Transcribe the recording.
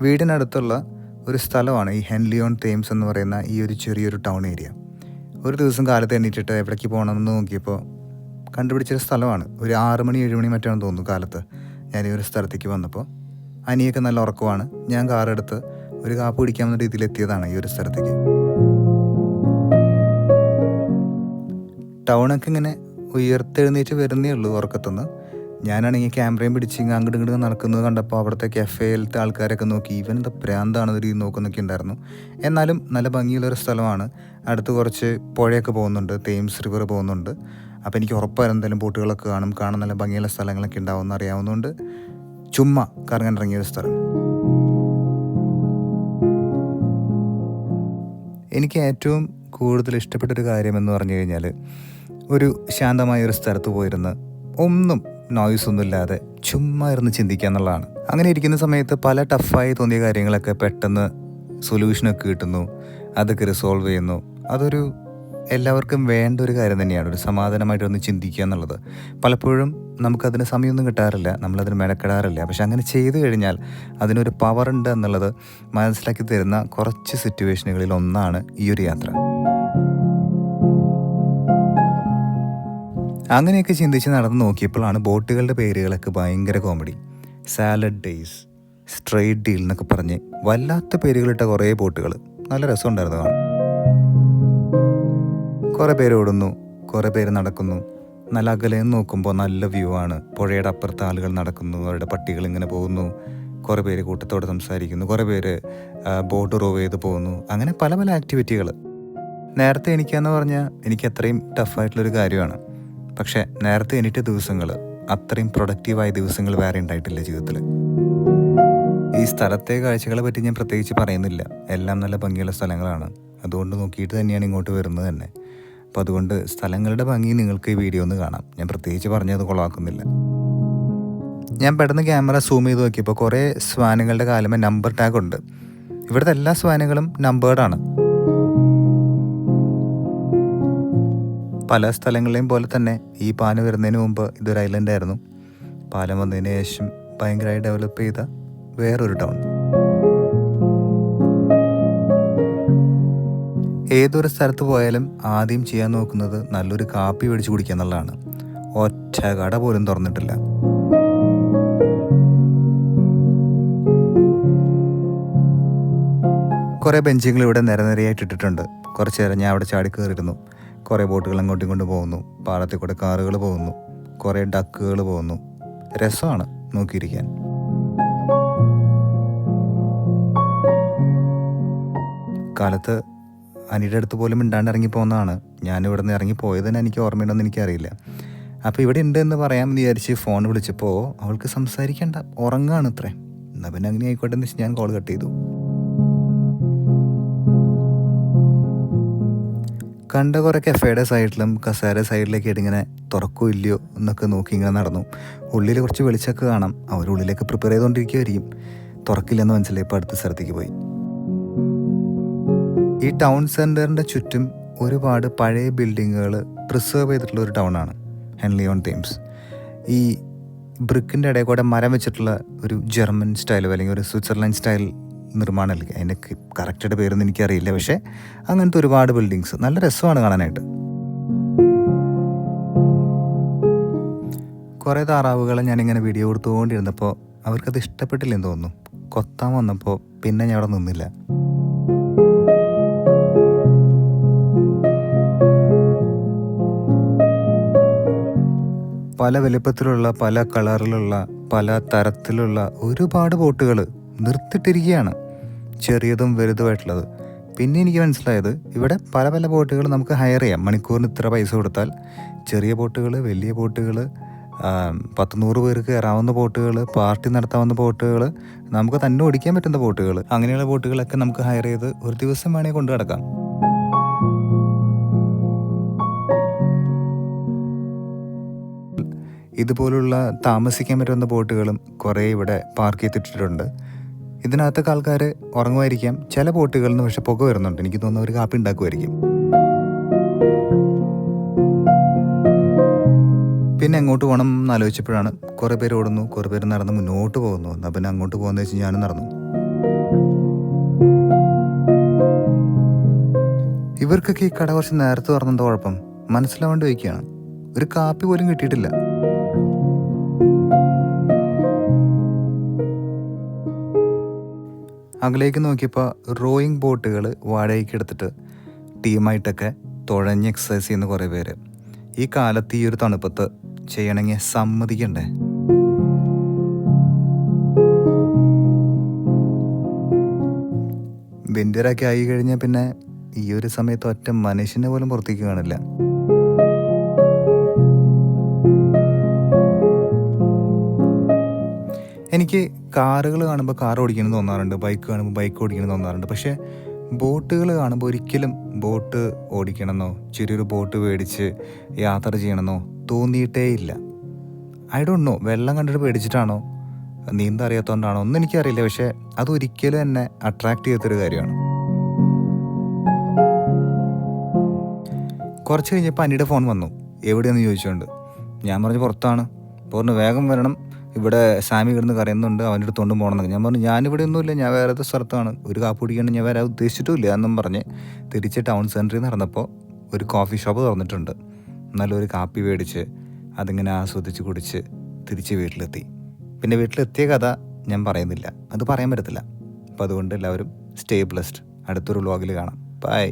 വീടിനടുത്തുള്ള ഒരു സ്ഥലമാണ് ഈ ഹെൻലി ഓൺ തേംസ് എന്ന് പറയുന്ന ഈ ഒരു ചെറിയൊരു ടൗൺ ഏരിയ. ഒരു ദിവസം കാലത്ത് എണീറ്റിട്ട് എവിടേക്ക് പോകണമെന്ന് നോക്കിയപ്പോൾ കണ്ടുപിടിച്ചൊരു സ്ഥലമാണ്. ഒരു 6 മണി 7 മണി മറ്റാണെന്ന് തോന്നുന്നു കാലത്ത് ഞാൻ ഈ ഒരു സ്ഥലത്തേക്ക് വന്നപ്പോൾ. അനിയൊക്കെ നല്ല ഉറക്കമാണ്. ഞാൻ കാറെടുത്ത് ഒരു കാപ്പ് കുടിക്കാവുന്ന രീതിയിലെത്തിയതാണ് ഈ ഒരു സ്ഥലത്തേക്ക്. ടൗണൊക്കെ ഇങ്ങനെ ഉയർത്തെഴുന്നേറ്റ് വരുന്നേ ഉള്ളൂ ഉറക്കത്തുനിന്ന്. ഞാനാണെങ്കിൽ ക്യാമറയും പിടിച്ച് അങ്ങോട്ട് ഇങ്ങോട്ട് നടക്കുന്നത് കണ്ടപ്പോൾ അവിടുത്തെ കഫേയിലത്തെ ആൾക്കാരൊക്കെ നോക്കി ഇവനെന്താ പ്രാന്താണ് ഒരു നോക്കുന്നൊക്കെ ഉണ്ടായിരുന്നു. എന്നാലും നല്ല ഭംഗിയുള്ളൊരു സ്ഥലമാണ്. അടുത്ത് കുറച്ച് പുഴയൊക്കെ പോകുന്നുണ്ട്, തേംസ് റിവർ പോകുന്നുണ്ട്. അപ്പോൾ എനിക്ക് ഉറപ്പായിരുന്നു എന്തായാലും ബോട്ടുകളൊക്കെ കാണാൻ നല്ല ഭംഗിയുള്ള സ്ഥലങ്ങളൊക്കെ ഉണ്ടാവുമെന്ന് അറിയാവുന്നതുകൊണ്ട് ചുമ്മാ കറങ്ങാൻ ഇറങ്ങിയൊരു സ്ഥലം. എനിക്ക് ഏറ്റവും കൂടുതൽ ഇഷ്ടപ്പെട്ടൊരു കാര്യമെന്ന് പറഞ്ഞു കഴിഞ്ഞാൽ ഒരു ശാന്തമായ ഒരു സ്ഥലത്ത് പോയിരുന്ന് ഒന്നും നോയ്സ് ഒന്നുമില്ലാതെ ചുമ്മാ ഇരുന്ന് ചിന്തിക്കുക എന്നുള്ളതാണ്. അങ്ങനെ ഇരിക്കുന്ന സമയത്ത് പല ടഫായി തോന്നിയ കാര്യങ്ങളൊക്കെ പെട്ടെന്ന് സൊല്യൂഷനൊക്കെ കിട്ടുന്നു, അതൊക്കെ റിസോൾവ് ചെയ്യുന്നു. അതൊരു എല്ലാവർക്കും വേണ്ട ഒരു കാര്യം തന്നെയാണ്, ഒരു സമാധാനമായിട്ടൊന്ന് ചിന്തിക്കുക എന്നുള്ളത്. പലപ്പോഴും നമുക്കതിന് സമയമൊന്നും കിട്ടാറില്ല, നമ്മളതിന് മെനക്കെടാറില്ല. പക്ഷെ അങ്ങനെ ചെയ്തു കഴിഞ്ഞാൽ അതിനൊരു പവറുണ്ട് എന്നുള്ളത് മനസ്സിലാക്കി തരുന്ന കുറച്ച് സിറ്റുവേഷനുകളിൽ ഒന്നാണ് ഈ ഒരു യാത്ര. അങ്ങനെയൊക്കെ ചിന്തിച്ച് നടന്ന് നോക്കിയപ്പോഴാണ് ബോട്ടുകളുടെ പേരുകളൊക്കെ ഭയങ്കര comedy. Salad days, straight deal എന്നൊക്കെ പറഞ്ഞ് വല്ലാത്ത പേരുകളിട്ട കുറേ ബോട്ടുകൾ. നല്ല രസമുണ്ടായിരുന്നു കാണാൻ. കുറേ പേര് ഓടുന്നു, കുറേ പേര് നടക്കുന്നു. നല്ല അകലേന്ന് നോക്കുമ്പോൾ നല്ല വ്യൂ ആണ്. പുഴയുടെ അപ്പുറത്ത് ആളുകൾ നടക്കുന്നു, അവരുടെ പട്ടികൾ ഇങ്ങനെ പോകുന്നു. കുറേ പേര് കൂട്ടത്തോടെ സംസാരിക്കുന്നു, കുറേ പേര് ബോട്ട് റോവ് ചെയ്ത് പോകുന്നു. അങ്ങനെ പല പല ആക്ടിവിറ്റികൾ. നേരത്തെ എണീക്കാന്ന് പറഞ്ഞാൽ എനിക്ക് അത്രയും ടഫായിട്ടുള്ളൊരു കാര്യമാണ്. പക്ഷേ നേരത്തെ എണീറ്റ ദിവസങ്ങൾ അത്രയും പ്രൊഡക്റ്റീവായ ദിവസങ്ങൾ വേറെ ഉണ്ടായിട്ടില്ല ജീവിതത്തിൽ. ഈ സ്ഥലത്തെ കാഴ്ചകളെ പറ്റി ഞാൻ പ്രത്യേകിച്ച് പറയുന്നില്ല, എല്ലാം നല്ല ഭംഗിയുള്ള സ്ഥലങ്ങളാണ്. അതുകൊണ്ട് നോക്കിയിട്ട് തന്നെയാണ് ഇങ്ങോട്ട് വരുന്നത് തന്നെ. അപ്പോൾ അതുകൊണ്ട് സ്ഥലങ്ങളുടെ ഭംഗി നിങ്ങൾക്ക് ഈ വീഡിയോ ഒന്ന് കാണാം. ഞാൻ പ്രത്യേകിച്ച് പറഞ്ഞത് കൊളാക്കുന്നില്ല. ഞാൻ പെട്ടെന്ന് ക്യാമറ സൂം ചെയ്ത് നോക്കിയപ്പോൾ കുറേ സ്വാനുകളുടെ കാലുമേ നമ്പർ ടാഗ് ഉണ്ട്. ഇവിടുത്തെ എല്ലാ സ്വാനുകളും നമ്പേർഡാണ്. പല സ്ഥലങ്ങളെയും പോലെ തന്നെ ഈ പാലം വരുന്നതിന് മുമ്പ് ഇതൊരു ഐലൻഡ് ആയിരുന്നു. പാലം വന്നതിന് ശേഷം ഭയങ്കരമായി ഡെവലപ്പ് ചെയ്ത വേറൊരു ടൗൺ. ഏതൊരു സ്ഥലത്ത് പോയാലും ആദ്യം ചെയ്യാൻ നോക്കുന്നത് നല്ലൊരു കാപ്പി മേടിച്ച് കുടിക്കുക എന്നുള്ളതാണ്. ഒറ്റ കട പോലും തുറന്നിട്ടില്ല. കുറേ ബെഞ്ചുകൾ ഇവിടെ നിരനിരയായിട്ട് ഇട്ടിട്ടുണ്ട്. കുറച്ച് നേരം ഞാൻ അവിടെ ചാടി കയറിയിരുന്നു. കുറേ ബോട്ടുകൾ അങ്ങോട്ടും ഇങ്ങോട്ടും പോകുന്നു, പാടത്തിൽ കൂടെ കാറുകൾ പോകുന്നു, കുറേ ഡക്കുകൾ പോകുന്നു. രസമാണ് നോക്കിയിരിക്കാൻ. കാലത്ത് അനിയുടെ അടുത്ത് പോലും മിണ്ടാണ്ട് ഇറങ്ങിപ്പോകുന്നതാണ്. ഞാനിവിടെ നിന്ന് ഇറങ്ങിപ്പോയതിന് എനിക്ക് ഓർമ്മയുണ്ടോയെന്ന് എനിക്കറിയില്ല. അപ്പോൾ ഇവിടെ ഉണ്ട് എന്ന് പറയാമെന്ന് വിചാരിച്ച് ഫോൺ വിളിച്ചപ്പോൾ അവൾക്ക് സംസാരിക്കേണ്ട, ഉറങ്ങാണ് ഇത്രേ. എന്നാൽ പിന്നെ അങ്ങനെ ആയിക്കോട്ടെ എന്ന് വെച്ച് ഞാൻ കോൾ കട്ട് ചെയ്തു. കണ്ട കുറേ കഫേയുടെ സൈഡിലും കസേര സൈഡിലേക്ക് ഇങ്ങനെ തുറക്കോ ഇല്ലയോ എന്നൊക്കെ നോക്കി ഇങ്ങനെ നടന്നു. ഉള്ളിൽ കുറച്ച് വെളിച്ചമൊക്കെ കാണാം. അവരുള്ളിലേക്ക് പ്രിപ്പയർ ചെയ്തുകൊണ്ടിരിക്കുമായിരിക്കും. തുറക്കില്ലെന്ന് മനസ്സിലായി. ഇപ്പോൾ അടുത്ത സ്ഥലത്തേക്ക് പോയി. ഈ ടൗൺ സെൻറ്ററിൻ്റെ ചുറ്റും ഒരുപാട് പഴയ ബിൽഡിങ്ങുകൾ പ്രിസർവ് ചെയ്തിട്ടുള്ള ഒരു ടൗണാണ് ഹെൻലി ഓൺ തേംസ്. ഈ ബ്രിക്കിൻ്റെ ഇടയിൽ കൂടെ മരം വെച്ചിട്ടുള്ള ഒരു ജർമ്മൻ സ്റ്റൈലോ അല്ലെങ്കിൽ ഒരു സ്വിറ്റ്സർലൻഡ് സ്റ്റൈൽ നിർമ്മാണമല്ലേ, അതിൻ്റെ കറക്റ്റായിട്ട് പേരൊന്നും എനിക്കറിയില്ല. പക്ഷേ അങ്ങനത്തെ ഒരുപാട് ബിൽഡിങ്സ് നല്ല രസമാണ് കാണാനായിട്ട്. കുറേ താറാവുകളെ ഞാനിങ്ങനെ വീഡിയോ കൊടുത്തുകൊണ്ടിരുന്നപ്പോൾ അവർക്കത് ഇഷ്ടപ്പെട്ടില്ലെന്ന് തോന്നുന്നു. കൊത്താൻ വന്നപ്പോൾ പിന്നെ ഞാൻ അവിടെ നിന്നില്ല. പല വലിപ്പത്തിലുള്ള, പല കളറിലുള്ള, പല തരത്തിലുള്ള ഒരുപാട് ബോട്ടുകൾ നിർത്തിയിട്ടിരിക്കുകയാണ്, ചെറിയതും വലുതുമായിട്ടുള്ളത്. പിന്നെ എനിക്ക് മനസ്സിലായത് ഇവിടെ പല പല ബോട്ടുകൾ നമുക്ക് ഹയർ ചെയ്യാം. മണിക്കൂറിന് ഇത്ര പൈസ കൊടുത്താൽ ചെറിയ ബോട്ടുകൾ, വലിയ ബോട്ടുകൾ, 100 പേർക്ക് കയറാവുന്ന ബോട്ടുകൾ, പാർട്ടി നടത്താവുന്ന ബോട്ടുകൾ, നമുക്ക് തന്നെ ഓടിക്കാൻ പറ്റുന്ന ബോട്ടുകൾ, അങ്ങനെയുള്ള ബോട്ടുകളൊക്കെ നമുക്ക് ഹയർ ചെയ്ത് ഒരു ദിവസം വേണമെങ്കിൽ കൊണ്ടു കിടക്കാം. ഇതുപോലുള്ള താമസിക്കാൻ പറ്റുന്ന ബോട്ടുകളും കുറേ ഇവിടെ പാർക്ക് ചെയ്തിട്ടിട്ടുണ്ട്. ഇതിനകത്തൊക്കെ ആൾക്കാർ ഉറങ്ങുമായിരിക്കാം. ചില ബോട്ടുകളിൽ നിന്ന് പക്ഷെ പുക വരുന്നുണ്ട്. എനിക്ക് തോന്നുന്നു ഒരു കാപ്പി ഉണ്ടാക്കുമായിരിക്കും. പിന്നെ എങ്ങോട്ട് പോകണം എന്നാലോചിച്ചപ്പോഴാണ് കുറേ പേര് ഓടുന്നു, കുറേ പേര് നടന്ന് മുന്നോട്ട് പോകുന്നു. എന്നാൽ പിന്നെ അങ്ങോട്ട് പോകുന്നത് വെച്ച് ഞാനും നടന്നു. ഇവർക്കൊക്കെ ഈ കട കുറച്ച് നേരത്തെ തുറന്നെന്താ കുഴപ്പം? മനസ്സിലാവാണ്ട് ചോദിക്കുകയാണ്. ഒരു കാപ്പി പോലും കിട്ടിയിട്ടില്ല. അകലേക്ക് നോക്കിയപ്പോൾ റോയിങ് ബോട്ടുകൾ വാടകയ്ക്ക് എടുത്തിട്ട് ടീമായിട്ടൊക്കെ തുഴഞ്ഞ് എക്സസൈസ് ചെയ്യുന്ന കുറേ പേര്. ഈ കാലത്ത് ഈ ഒരു തണുപ്പത്ത് ചെയ്യണമെങ്കിൽ സമ്മതിക്കണ്ടേ? വിൻ്ററൊക്കെ ആയി കഴിഞ്ഞാൽ പിന്നെ ഈ ഒരു സമയത്ത് ഒറ്റ മനുഷ്യനെ പോലും പുറത്തേക്ക് കാണില്ല. എനിക്ക് കാറുകൾ കാണുമ്പോൾ കാർ ഓടിക്കണം തോന്നാറുണ്ട്, ബൈക്ക് കാണുമ്പോൾ ബൈക്ക് ഓടിക്കണം തോന്നാറുണ്ട്. പക്ഷേ ബോട്ടുകൾ കാണുമ്പോൾ ഒരിക്കലും ബോട്ട് ഓടിക്കണമെന്നോ ചെറിയൊരു ബോട്ട് മേടിച്ച് യാത്ര ചെയ്യണമെന്നോ തോന്നിയിട്ടേ ഇല്ല. ഐ ഡോണ്ട് നോ, വെള്ളം കണ്ടിട്ട് പേടിച്ചിട്ടാണോ നീന്താൻ അറിയാത്തതുകൊണ്ടാണോ ഒന്നും എനിക്കറിയില്ല. പക്ഷേ അതൊരിക്കലും എന്നെ അട്രാക്റ്റ് ചെയ്തൊരു കാര്യമാണ്. കുറച്ച് കഴിഞ്ഞപ്പോൾ അനിയുടെ ഫോൺ വന്നു. എവിടെയെന്ന് ചോദിച്ചുകൊണ്ട്. ഞാൻ പറഞ്ഞു പുറത്താണ്. പറഞ്ഞു വേഗം വരണം, ഇവിടെ സാമി കിടന്ന് കരയുന്നുണ്ട്, അവൻ്റെ അടുത്ത് കൊണ്ടും പോകണമെന്നൊക്കെ. ഞാൻ പറഞ്ഞു ഞാനിവിടെ ഒന്നുമില്ല, ഞാൻ വേറെ ഏത് സ്ഥലത്താണ്, ഒരു കാപ്പ് കുടിക്കാണ്ട് ഞാൻ വരാൻ ഉദ്ദേശിച്ചിട്ടുമില്ല എന്നും പറഞ്ഞ് തിരിച്ച് ടൗൺ സെൻറ്ററിൽ നടന്നപ്പോൾ ഒരു കോഫി ഷോപ്പ് തുറന്നിട്ടുണ്ട്. നല്ലൊരു കാപ്പി മേടിച്ച് അതിങ്ങനെ ആസ്വദിച്ച് കുടിച്ച് തിരിച്ച് വീട്ടിലെത്തി. പിന്നെ വീട്ടിലെത്തിയ കഥ ഞാൻ പറയുന്നില്ല, അത് പറയാൻ പറ്റത്തില്ല. അപ്പോൾ അതുകൊണ്ട് എല്ലാവരും സ്റ്റേ ബ്ലെസ്ഡ്. അടുത്തൊരു വ്ളോഗിൽ കാണാം. ബൈ.